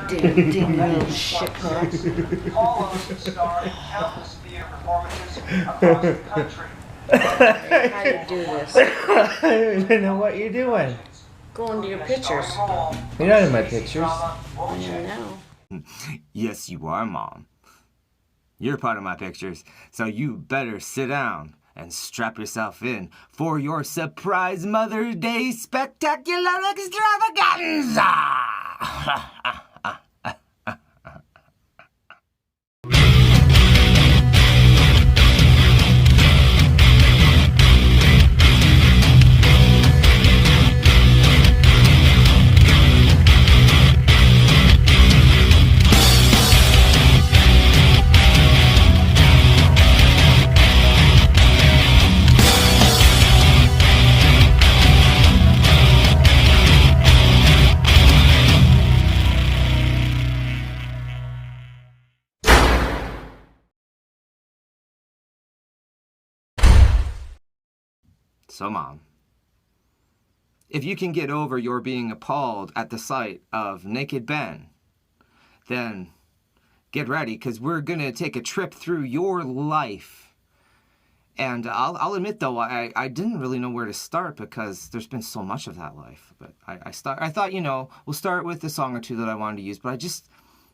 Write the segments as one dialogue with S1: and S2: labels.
S1: Damn little shit
S2: All of us starred in countless theater performances across the country.
S1: How you do this?
S3: I don't even know what you're doing.
S1: Go into your pictures.
S3: You're not in my pictures.
S1: I am now.
S4: Yes, you are, Mom. You're part of my pictures, so you better sit down and strap yourself in for your surprise Mother's Day spectacular extravaganza! So, Mom, if you can get over your being appalled at the sight of naked Ben, then get ready, because we're going to take a trip through your life. And I'll admit, though, I didn't really know where to start because there's been so much of that life. But I thought, we'll start with a song or two that I wanted to use, but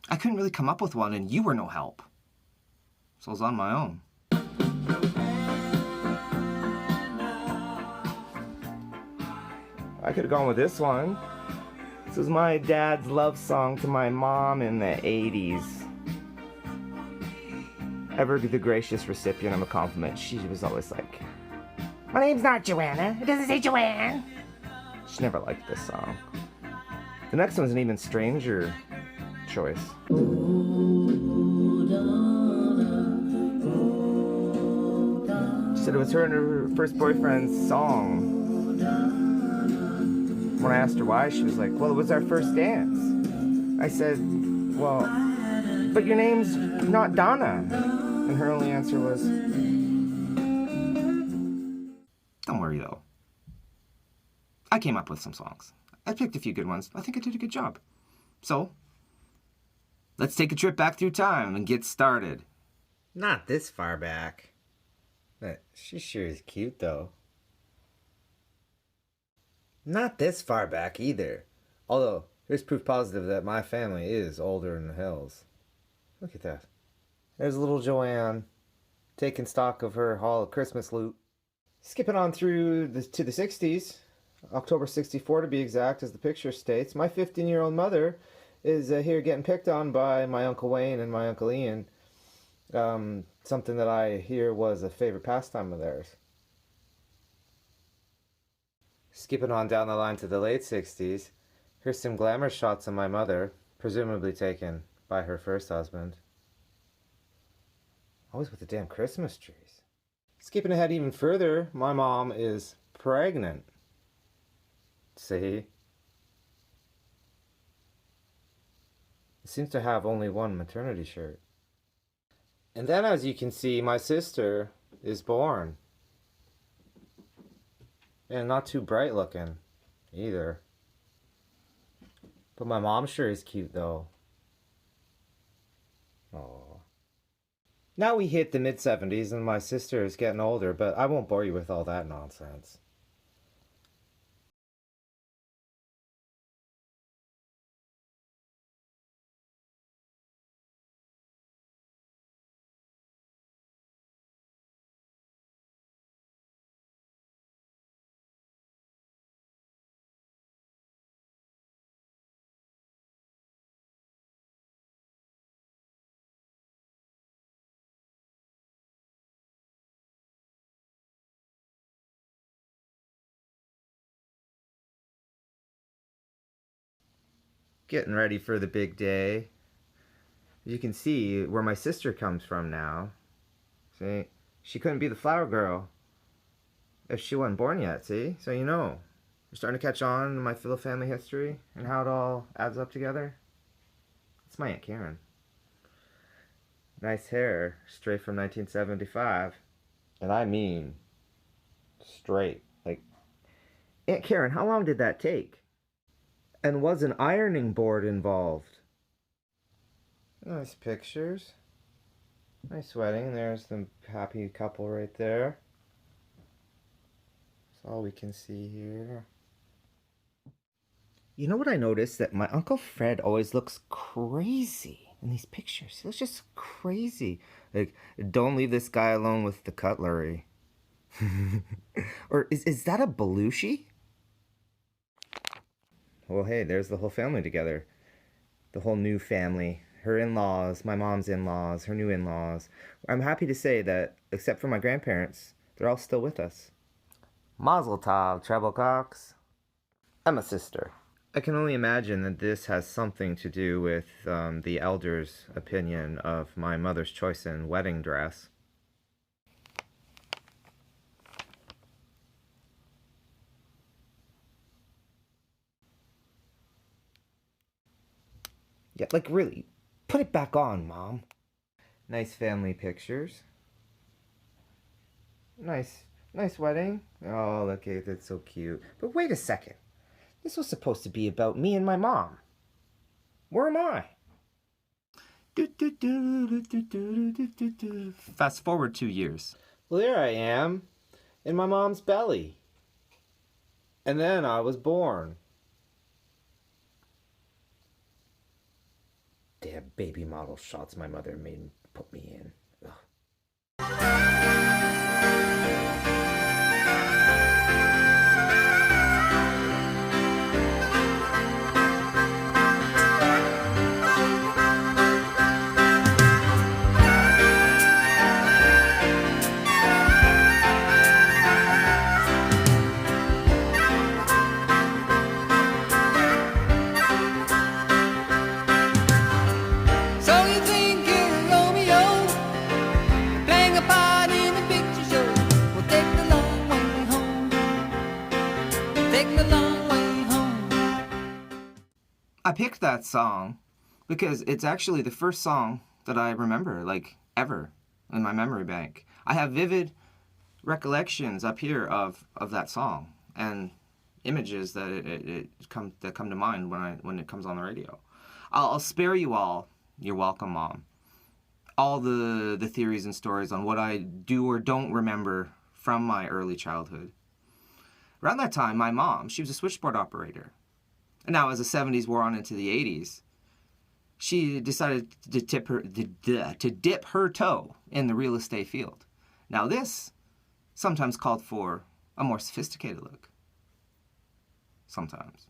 S4: I couldn't really come up with one, and you were no help. So I was on my own. I could have gone with this one. This was my dad's love song to my mom in the 80s. Ever the gracious recipient of a compliment, she was always like, "My name's not Joanna. It doesn't say Joanne." She never liked this song. The next one's an even stranger choice. She said it was her and her first boyfriend's song. When I asked her why, she was like, "Well, it was our first dance." I said, "Well, but your name's not Donna." And her only answer was, "Don't worry, though. I came up with some songs. I picked a few good ones. I think I did a good job. So, let's take a trip back through time and get started."
S3: Not this far back. But she sure is cute, though. Not this far back either. Although, here's proof positive that my family is older than the hills. Look at that. There's little Joanne, taking stock of her haul of Christmas loot. Skipping on through to the 60s, October 64 to be exact, as the picture states, my 15-year-old mother is here getting picked on by my Uncle Wayne and my Uncle Ian. Something that I hear was a favorite pastime of theirs. Skipping on down the line to the late 60s, here's some glamour shots of my mother, presumably taken by her first husband. Always with the damn Christmas trees. Skipping ahead even further, my mom is pregnant. See? It seems to have only one maternity shirt. And then, as you can see, my sister is born. And not too bright looking, either. But my mom sure is cute, though. Aww. Now we hit the mid-70s and my sister is getting older, but I won't bore you with all that nonsense. Getting ready for the big day. You can see where my sister comes from now. See, she couldn't be the flower girl if she wasn't born yet, see? So you know, you're starting to catch on to my Philo family history and how it all adds up together. It's my Aunt Karen. Nice hair, straight from 1975. And I mean, straight. Like, Aunt Karen, how long did that take? And was an ironing board involved? Nice pictures. Nice wedding. There's the happy couple right there. That's all we can see here. You know what I noticed? That my Uncle Fred always looks crazy in these pictures. He looks just crazy. Like, don't leave this guy alone with the cutlery. Or is that a Belushi? Well, hey, there's the whole family together. The whole new family. Her in-laws, my mom's in-laws, her new in-laws. I'm happy to say that, except for my grandparents, they're all still with us. Mazel tov, treble cocks. I'm a sister. I can only imagine that this has something to do with the elders' opinion of my mother's choice in wedding dress. Yeah, like really, put it back on, Mom. Nice family pictures. Nice wedding. Oh, look, that's so cute. But wait a second. This was supposed to be about me and my mom. Where am I?
S4: Fast forward 2 years.
S3: Well, there I am, in my mom's belly. And then I was born. Damn baby model shots my mother made put me in. Ugh.
S5: So you think you're Romeo, playing a part in a picture show? Well, take the long way home. Take the long way home.
S4: I picked that song because it's actually the first song that I remember, like, ever in my memory bank. I have vivid recollections up here of that song and images that come to mind when it comes on the radio. I'll spare you all. You're welcome, Mom. All the theories and stories on what I do or don't remember from my early childhood. Around that time, my mom, she was a switchboard operator. And now, as the 70s wore on into the 80s, she decided to dip her toe in the real estate field. Now, this sometimes called for a more sophisticated look. Sometimes.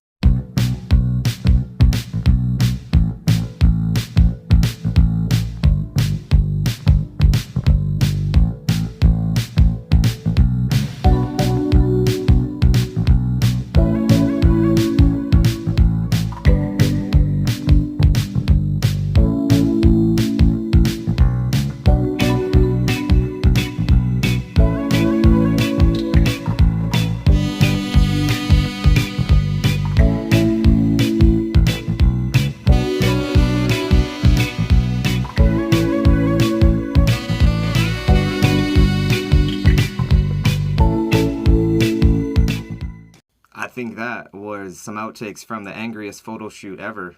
S4: I think that was some outtakes from the angriest photo shoot ever.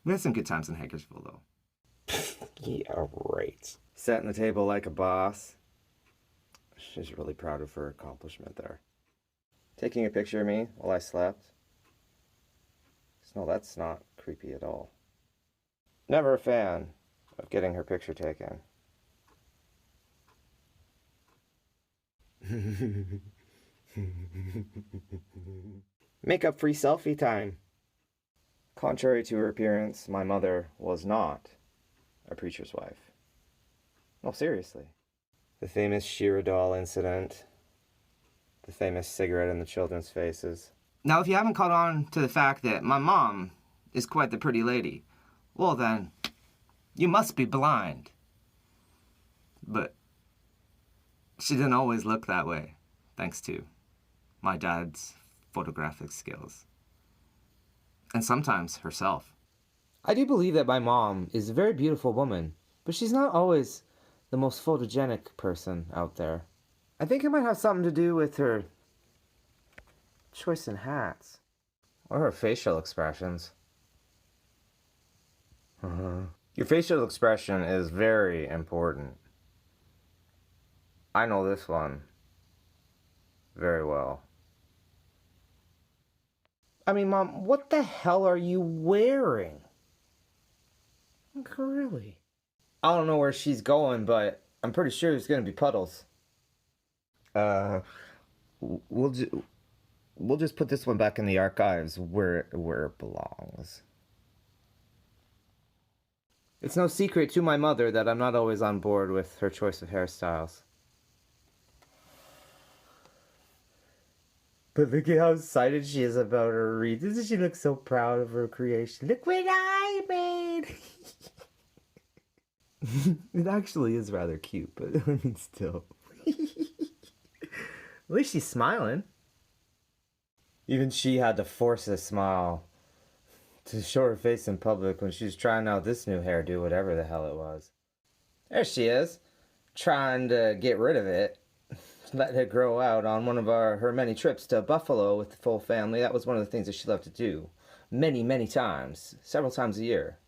S4: We had some good times in Hagersville, though.
S3: Yeah, right. Setting the table like a boss. She's really proud of her accomplishment there. Taking a picture of me while I slept. No, that's not creepy at all. Never a fan of getting her picture taken. Makeup-free selfie time. Contrary to her appearance, my mother was not a preacher's wife. No, seriously. The famous Shearer doll incident. The famous cigarette in the children's faces.
S4: Now, if you haven't caught on to the fact that my mom is quite the pretty lady, well then, you must be blind. But she didn't always look that way, thanks to my dad's photographic skills. And sometimes herself.
S3: I do believe that my mom is a very beautiful woman, but she's not always the most photogenic person out there. I think it might have something to do with her choice in hats. Or her facial expressions. Your facial expression is very important. I know this one very well. I mean, Mom, what the hell are you wearing? Really? I don't know where she's going, but I'm pretty sure there's gonna be puddles. We'll just put this one back in the archives where it belongs. It's no secret to my mother that I'm not always on board with her choice of hairstyles. But look at how excited she is about her wreath. Doesn't she look so proud of her creation? Look what I made! It actually is rather cute, but I mean, still. At least she's smiling. Even she had to force a smile to show her face in public when she was trying out this new hairdo, whatever the hell it was. There she is, trying to get rid of it. Let it grow out on one of her many trips to Buffalo with the full family. That was one of the things that she loved to do. Many, many times. Several times a year.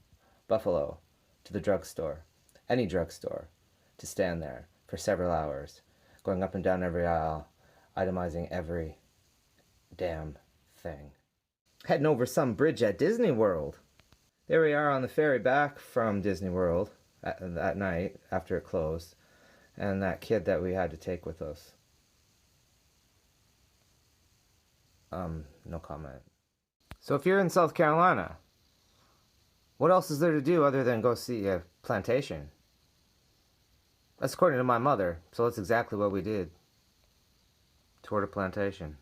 S3: Buffalo. To the drugstore. Any drugstore. To stand there for several hours. Going up and down every aisle. Itemizing every damn thing. Heading over some bridge at Disney World. There we are on the ferry back from Disney World that night after it closed. And that kid that we had to take with us. No comment. So if you're in South Carolina, what else is there to do other than go see a plantation? That's according to my mother, so that's exactly what we did. Toured a plantation.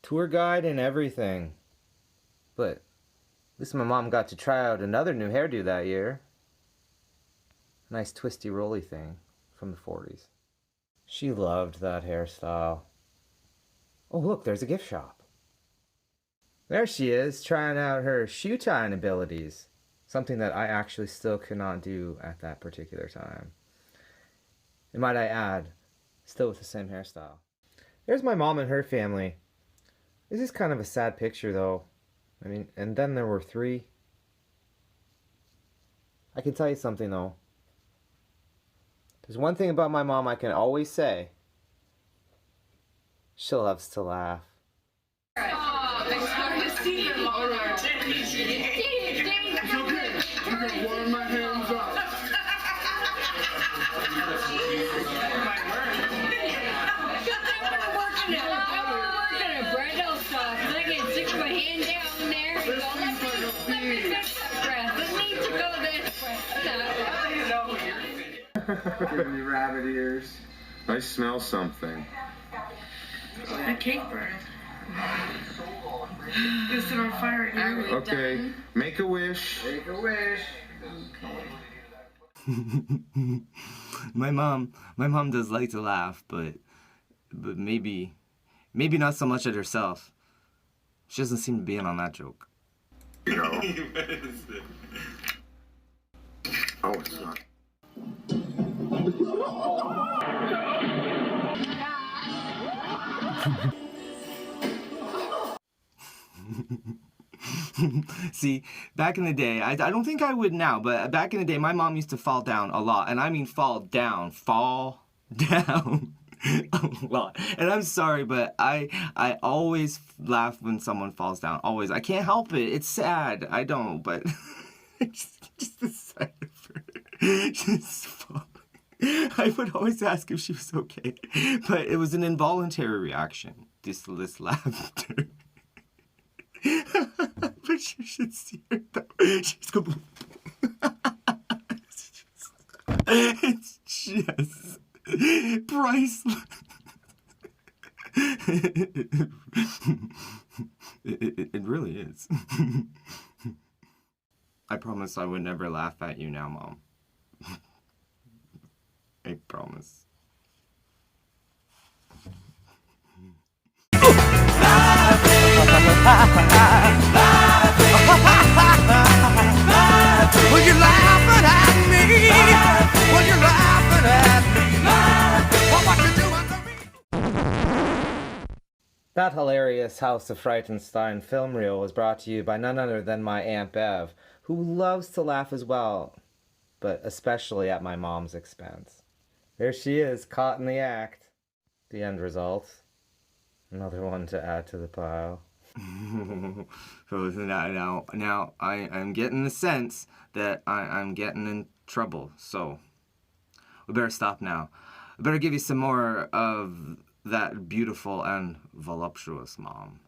S3: Tour guide and everything. But at least my mom got to try out another new hairdo that year. Nice twisty rolly thing from the 40s. She loved that hairstyle. Oh look, there's a gift shop. There she is, trying out her shoe tying abilities. Something that I actually still cannot do at that particular time. And might I add, still with the same hairstyle. There's my mom and her family. This is kind of a sad picture though. I mean, and then there were 3. I can tell you something though. There's one thing about my mom I can always say. She loves to laugh.
S6: Giving you rabbit ears. I smell something.
S7: A cake burn. Is it on fire again?
S6: Okay, make a wish.
S2: Make a wish.
S4: My mom does like to laugh, but maybe not so much at herself. She doesn't seem to be in on that joke.
S6: You know. Oh, it's not.
S4: See, back in the day, I don't think I would now, but back in the day, my mom used to fall down a lot. And I mean fall down a lot. And I'm sorry, but I always laugh when someone falls down. Always. I can't help it. It's sad. I don't, but it's just the sight of her just falling. I would always ask if she was okay, but it was an involuntary reaction. This laughter. But you should see her though. She's going. It's just priceless. It really is. I promise I would never laugh at you now, Mom. I promise.
S5: Well, you're laughing at me. Well, you're laughing at me. Well, what you doing to me?
S3: That hilarious House of Frightenstein film reel was brought to you by none other than my Aunt Bev, who loves to laugh as well, but especially at my mom's expense. There she is, caught in the act. The end result. Another one to add to the pile.
S4: So now I'm getting the sense that I'm getting in trouble. So we better stop now. I better give you some more of that beautiful and voluptuous mom.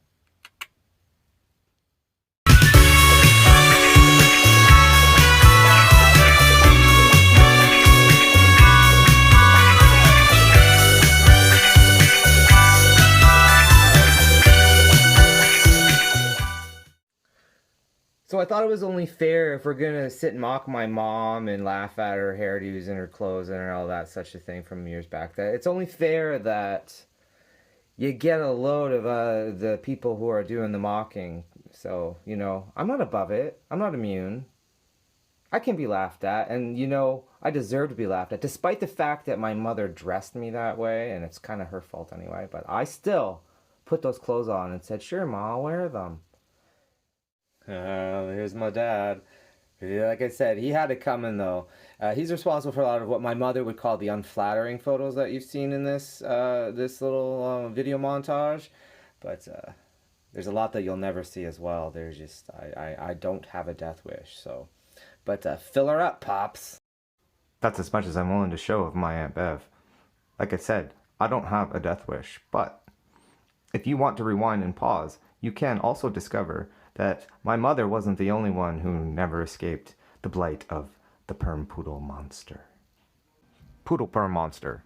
S3: So I thought it was only fair if we're gonna sit and mock my mom and laugh at her hairdos and her clothes and all that such a thing from years back, that it's only fair that you get a load of the people who are doing the mocking. So, you know, I'm not above it. I'm not immune. I can be laughed at, and, you know, I deserve to be laughed at, despite the fact that my mother dressed me that way, and it's kind of her fault anyway, but I still put those clothes on and said, sure, Ma, I'll wear them. Here's my dad. Like I said, he had it coming, though. He's responsible for a lot of what my mother would call the unflattering photos that you've seen in this little video montage. But there's a lot that you'll never see as well. There's just, I don't have a death wish, so. But fill her up, Pops. That's as much as I'm willing to show of my Aunt Bev. Like I said, I don't have a death wish, but if you want to rewind and pause, you can also discover that my mother wasn't the only one who never escaped the blight of the perm poodle monster. Poodle perm monster.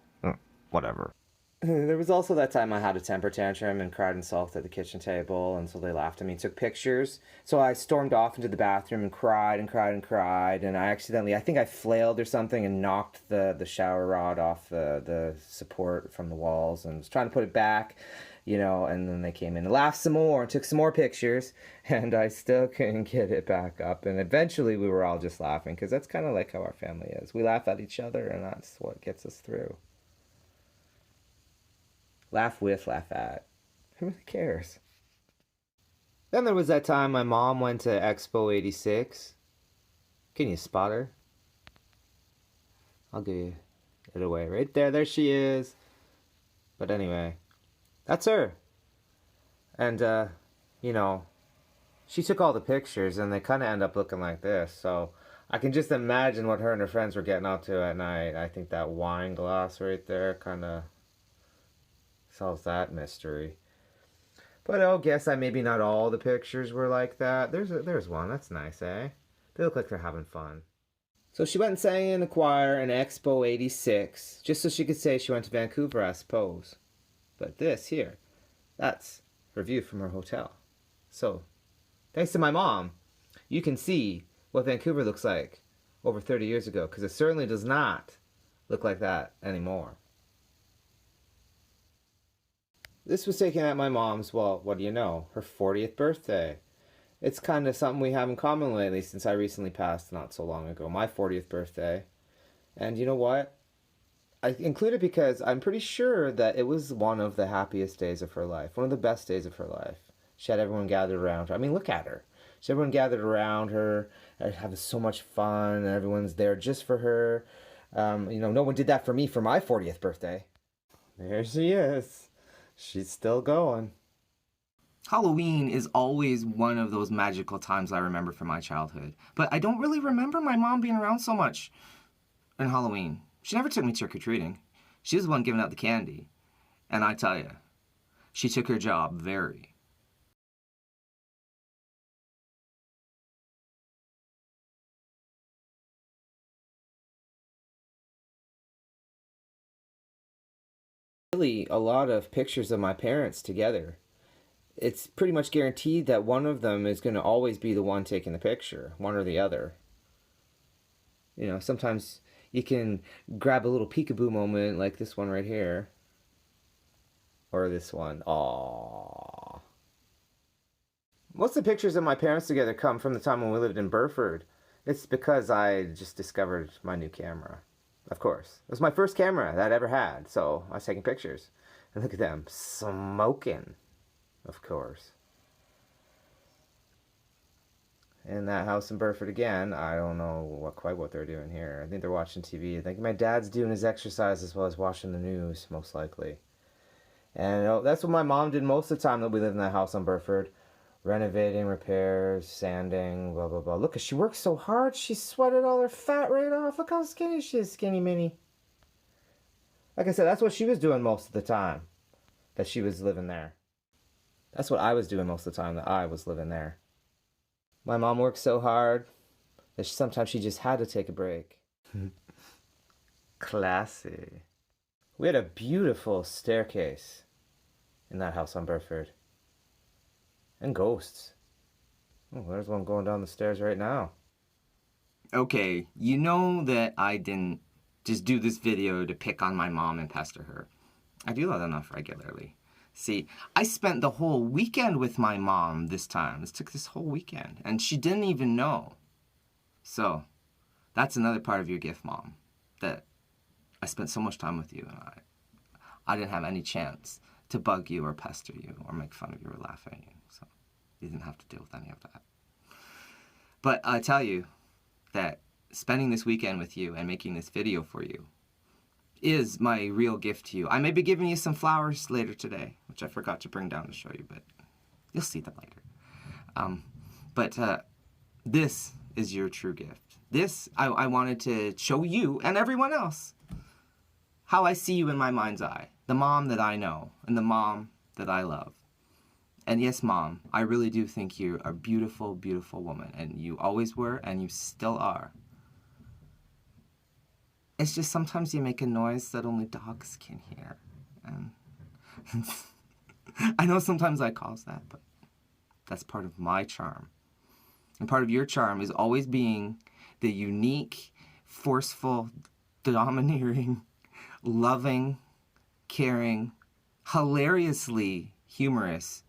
S3: Whatever. There was also that time I had a temper tantrum and cried and sulked at the kitchen table, and so they laughed at me and took pictures. So I stormed off into the bathroom and cried and cried and cried, and I think I flailed or something and knocked the shower rod off the support from the walls and was trying to put it back. You know, and then they came in and laughed some more and took some more pictures, and I still couldn't get it back up. And eventually we were all just laughing, because that's kind of like how our family is. We laugh at each other, and that's what gets us through. Laugh with, laugh at. Who really cares? Then there was that time my mom went to Expo 86. Can you spot her? I'll give you it away. Right there. There she is. But anyway. That's her. And, you know, she took all the pictures, and they kind of end up looking like this. So I can just imagine what her and her friends were getting up to at night. I think that wine glass right there kind of solves that mystery. But I'll guess that maybe not all the pictures were like that. There's one. That's nice, eh? They look like they're having fun. So she went and sang in a choir in Expo 86, just so she could say she went to Vancouver, I suppose. But this here, that's her view from her hotel. So, thanks to my mom, you can see what Vancouver looks like over 30 years ago, because it certainly does not look like that anymore. This was taken at my mom's, well, what do you know, her 40th birthday. It's kind of something we have in common lately, since I recently passed not so long ago, my 40th birthday. And you know what? I include it because I'm pretty sure that it was one of the happiest days of her life. One of the best days of her life. She had everyone gathered around her. I mean, look at her. She had everyone gathered around her, having so much fun, and everyone's there just for her. You know, no one did that for me for my 40th birthday. There she is. She's still going.
S4: Halloween is always one of those magical times I remember from my childhood. But I don't really remember my mom being around so much in Halloween. She never took me trick-or-treating. She was the one giving out the candy. And I tell you, she took her job very.
S3: Really, a lot of pictures of my parents together. It's pretty much guaranteed that one of them is going to always be the one taking the picture, one or the other. You know, sometimes you can grab a little peekaboo moment like this one right here. Or this one. Aww. Most of the pictures of my parents together come from the time when we lived in Burford. It's because I just discovered my new camera. Of course. It was my first camera that I ever had, so I was taking pictures. And look at them, smoking. of course. In that house in Burford again, I don't know quite what they're doing here. I think they're watching TV. I think my dad's doing his exercise as well as watching the news, most likely. And that's what my mom did most of the time that we lived in that house on Burford. Renovating, repairs, sanding, blah, blah, blah. Look, she works so hard, she sweated all her fat right off. Look how skinny she is, skinny mini. Like I said, that's what she was doing most of the time that she was living there. That's what I was doing most of the time that I was living there. My mom worked so hard that sometimes she just had to take a break. Classy. We had a beautiful staircase in that house on Burford. And ghosts. Oh, there's one going down the stairs right now.
S4: Okay, you know that I didn't just do this video to pick on my mom and pester her. I do that enough regularly. See, I spent the whole weekend with my mom this time. This took this whole weekend, and she didn't even know. So, that's another part of your gift, Mom, that I spent so much time with you, and I didn't have any chance to bug you or pester you or make fun of you or laugh at you. So, you didn't have to deal with any of that. But I tell you that spending this weekend with you and making this video for you is my real gift to you. I may be giving you some flowers later today, which I forgot to bring down to show you, but you'll see them later. But this is your true gift. This, I wanted to show you and everyone else how I see you in my mind's eye. The mom that I know and the mom that I love. And yes, Mom, I really do think you're a beautiful, beautiful woman. And you always were, and you still are. It's just sometimes you make a noise that only dogs can hear. And I know sometimes I cause that, but that's part of my charm. And part of your charm is always being the unique, forceful, domineering, loving, caring, hilariously humorous,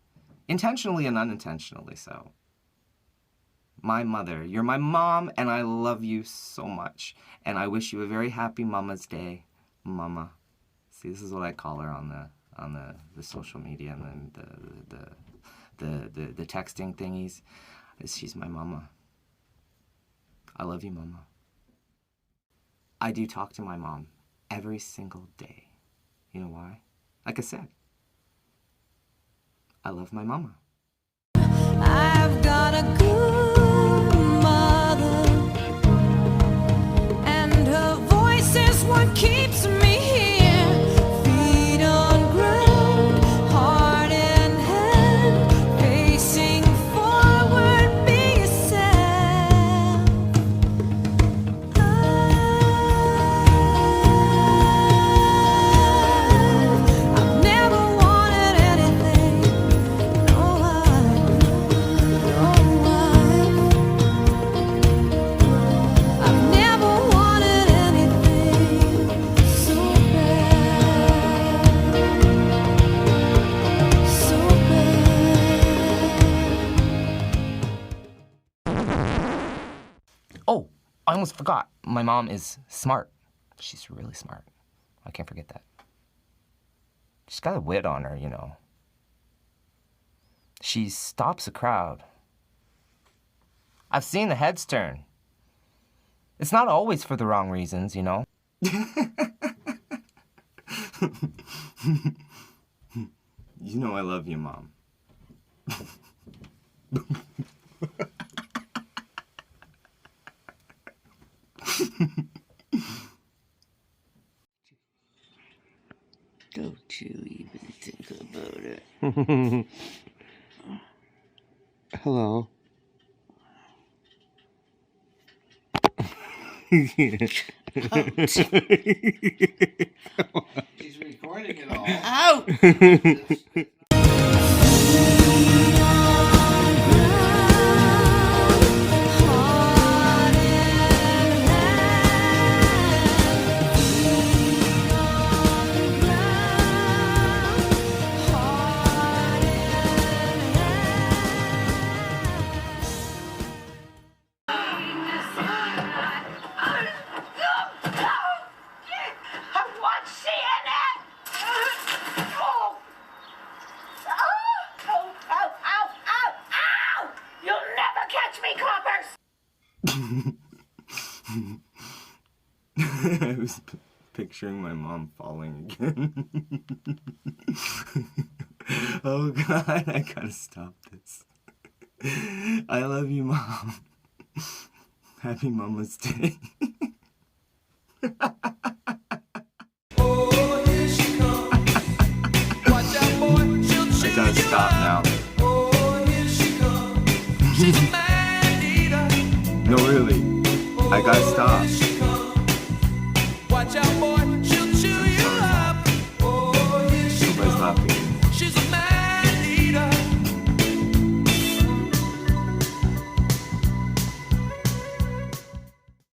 S4: intentionally and unintentionally so. My mother. You're my mom, and I love you so much. And I wish you a very happy Mama's Day, Mama. See, this is what I call her on the social media and the texting thingies. She's my mama. I love you, Mama. I do talk to my mom every single day. You know why? Like I said, I love my mama.
S5: I've got a good mother, and her voice is what keeps me here. Feet on ground, heart in hand, facing forward, be yourself. I've never wanted anything, no, I've never wanted anything so bad, so bad.
S4: Oh, I almost forgot. My mom is smart. She's really smart. I can't forget that. She's got a wit on her, you know. She stops a crowd. I've seen the heads turn. It's not always for the wrong reasons, you know. You know I love you, Mom.
S1: Don't you even think about it.
S3: Hello.
S6: He's recording it all.
S1: Out!
S7: I watch CNN. Oh,
S8: catch me, coppers!
S4: I was picturing my mom falling again. Oh God, I gotta stop this. I love you, Mom. Happy Mama's Day. I gotta stop now. No, really. I gotta stop.
S5: Watch out, boy.